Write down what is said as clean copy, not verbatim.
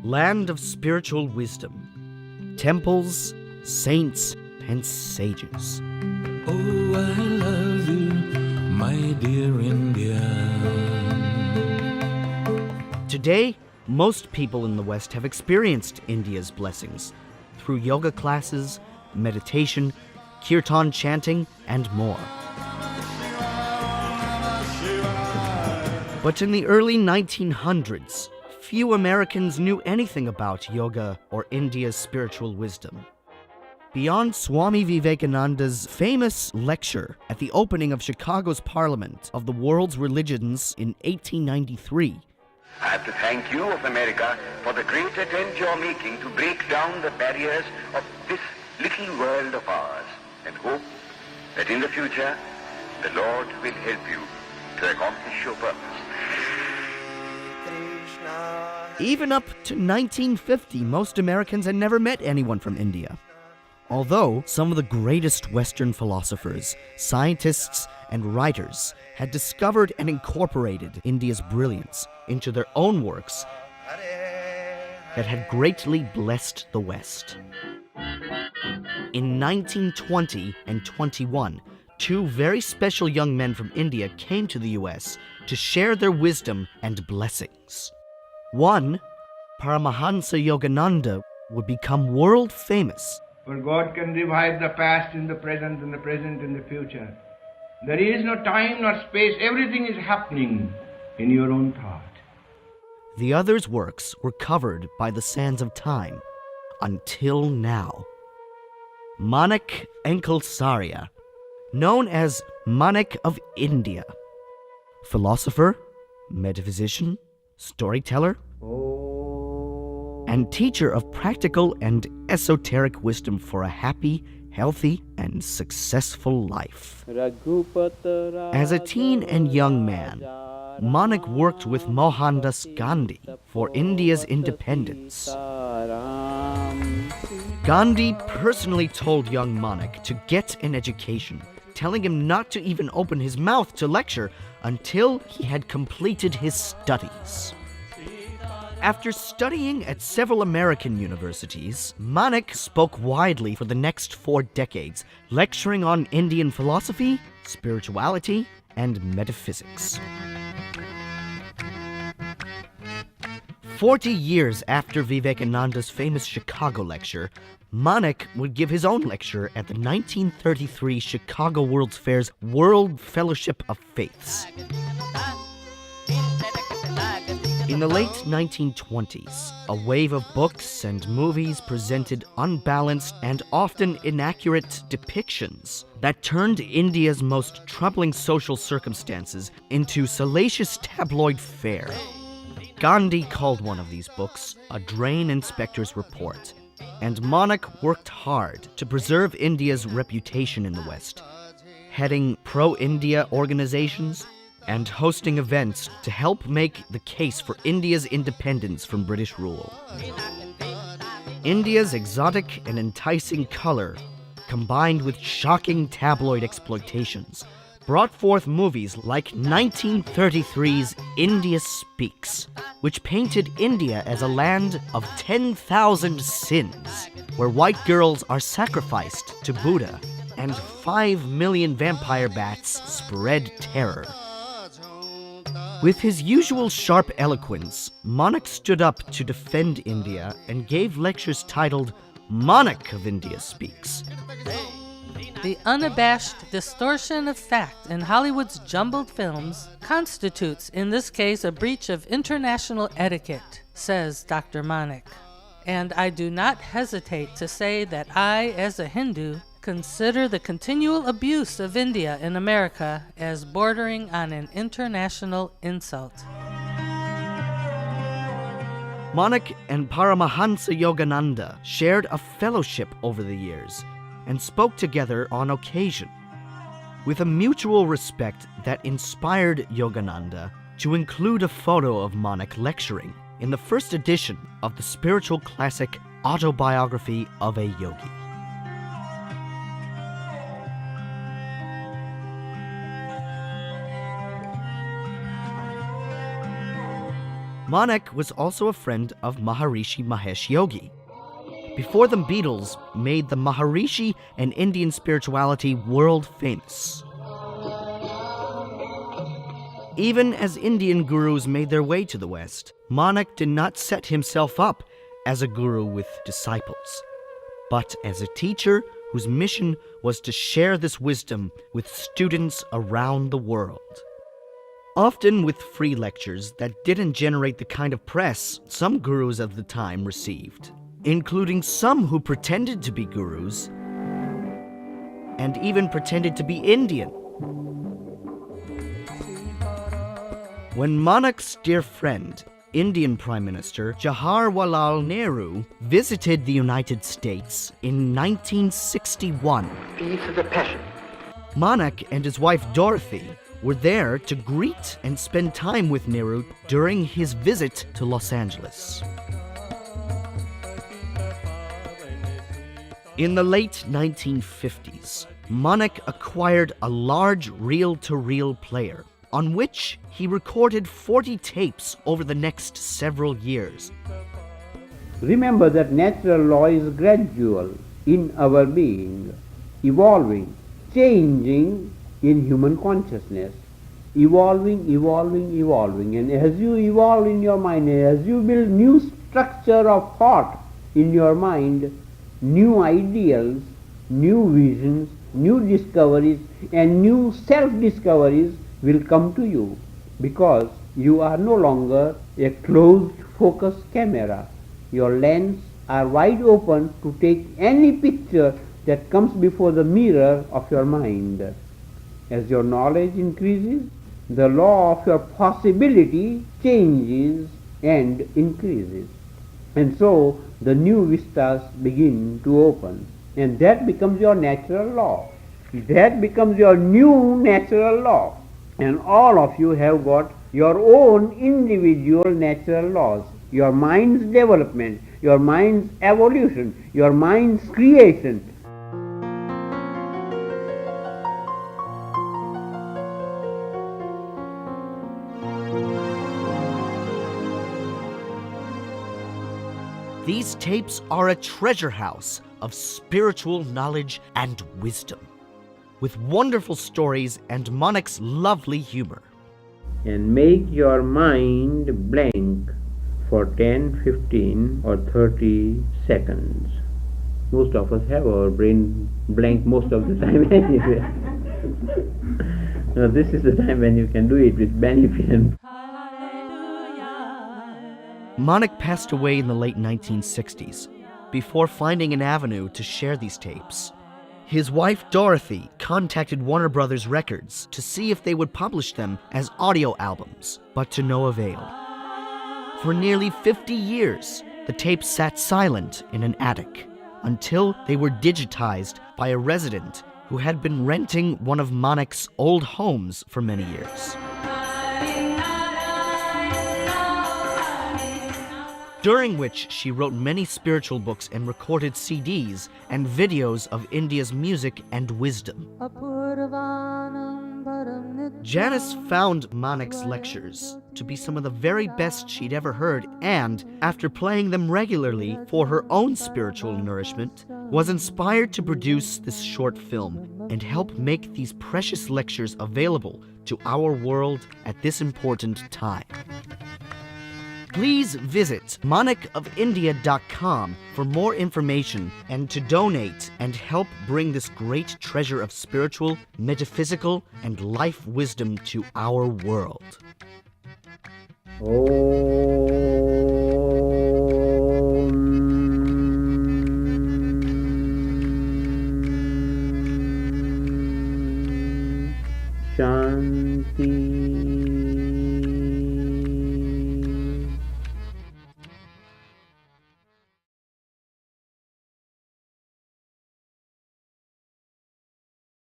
land of spiritual wisdom, temples, saints, and sages. Oh, I love you, my dear India. Today, most people in the West have experienced India's blessings through yoga classes, meditation, kirtan chanting, and more. But in the early 1900s, few Americans knew anything about yoga or India's spiritual wisdom. Beyond Swami Vivekananda's famous lecture at the opening of Chicago's Parliament of the World's Religions in 1893, I have to thank you of America for the great attempt you're making to break down the barriers of this little world of ours, and hope that in the future the Lord will help you to accomplish your purpose. even up to 1950, most Americans had never met anyone from India. Although some of the greatest Western philosophers, scientists, and writers had discovered and incorporated India's brilliance into their own works that had greatly blessed the West. In 1920 and 21, two very special young men from India came to the US to share their wisdom and blessings. One, Paramahansa Yogananda, would become world famous. For God can revive the past in the present and the present in the future. There is no time nor space. Everything is happening in your own thought. The other's works were covered by the sands of time until now. Manik Sarya, known as Maneck of India, philosopher, metaphysician, storyteller, and teacher of practical and esoteric wisdom for a happy, healthy, and successful life. As a teen and young man, Manik worked with Mohandas Gandhi for India's independence. Gandhi personally told young Manik to get an education, telling him not to even open his mouth to lecture until he had completed his studies. After studying at several American universities, Manik spoke widely for the next 4 decades, lecturing on Indian philosophy, spirituality, and metaphysics. 40 years after Vivekananda's famous Chicago lecture, Manik would give his own lecture at the 1933 Chicago World's Fair's World Fellowship of Faiths. In the late 1920s, a wave of books and movies presented unbalanced and often inaccurate depictions that turned India's most troubling social circumstances into salacious tabloid fare. Gandhi called one of these books a drain inspector's report, and Manik worked hard to preserve India's reputation in the West, heading pro-India organizations and hosting events to help make the case for India's independence from British rule. India's exotic and enticing color, combined with shocking tabloid exploitations, brought forth movies like 1933's India Speaks, which painted India as a land of 10,000 sins, where white girls are sacrificed to Buddha and 5 million vampire bats spread terror. With his usual sharp eloquence, Manik stood up to defend India and gave lectures titled Maneck of India Speaks. The unabashed distortion of fact in Hollywood's jumbled films constitutes, in this case, a breach of international etiquette, says Dr. Manik. And I do not hesitate to say that I, as a Hindu, consider the continual abuse of India in America as bordering on an international insult. Manik and Paramahansa Yogananda shared a fellowship over the years and spoke together on occasion, with a mutual respect that inspired Yogananda to include a photo of Manik lecturing in the first edition of the spiritual classic Autobiography of a Yogi. Manek was also a friend of Maharishi Mahesh Yogi. Before the Beatles made the Maharishi and Indian spirituality world famous. Even as Indian gurus made their way to the West, Manek did not set himself up as a guru with disciples, but as a teacher whose mission was to share this wisdom with students around the world. Often with free lectures that didn't generate the kind of press some gurus of the time received, including some who pretended to be gurus and even pretended to be Indian. When Manek's dear friend, Indian Prime Minister Jawaharlal Nehru, visited the United States in 1961, Peace is a passion. Manek and his wife Dorothy were there to greet and spend time with Nehru during his visit to Los Angeles. In the late 1950s, Manek acquired a large reel-to-reel player on which he recorded 40 tapes over the next several years. Remember that natural law is gradual in our being, evolving, changing in human consciousness, evolving. And as you evolve in your mind, as you build new structure of thought in your mind, new ideals, new visions, new discoveries, and new self-discoveries will come to you, because you are no longer a closed focus camera. Your lens are wide open to take any picture that comes before the mirror of your mind. As your knowledge increases, the law of your possibility changes and increases. And so the new vistas begin to open. And that becomes your natural law. That becomes your new natural law. And all of you have got your own individual natural laws. Your mind's development, your mind's evolution, your mind's creation. These tapes are a treasure house of spiritual knowledge and wisdom, with wonderful stories and Manek's lovely humor. And make your mind blank for 10, 15 or 30 seconds. Most of us have our brain blank most of the time anyway. Now this is the time when you can do it with benefit. Manek passed away in the late 1960s, before finding an avenue to share these tapes. His wife Dorothy contacted Warner Brothers Records to see if they would publish them as audio albums, but to no avail. For nearly 50 years, the tapes sat silent in an attic, until they were digitized by a resident who had been renting one of Manek's old homes for many years. During which she wrote many spiritual books and recorded CDs and videos of India's music and wisdom. Janice found Manek's lectures to be some of the very best she'd ever heard, and, after playing them regularly for her own spiritual nourishment, was inspired to produce this short film and help make these precious lectures available to our world at this important time. Please visit maneckofindia.com for more information and to donate and help bring this great treasure of spiritual, metaphysical, and life wisdom to our world. Oh.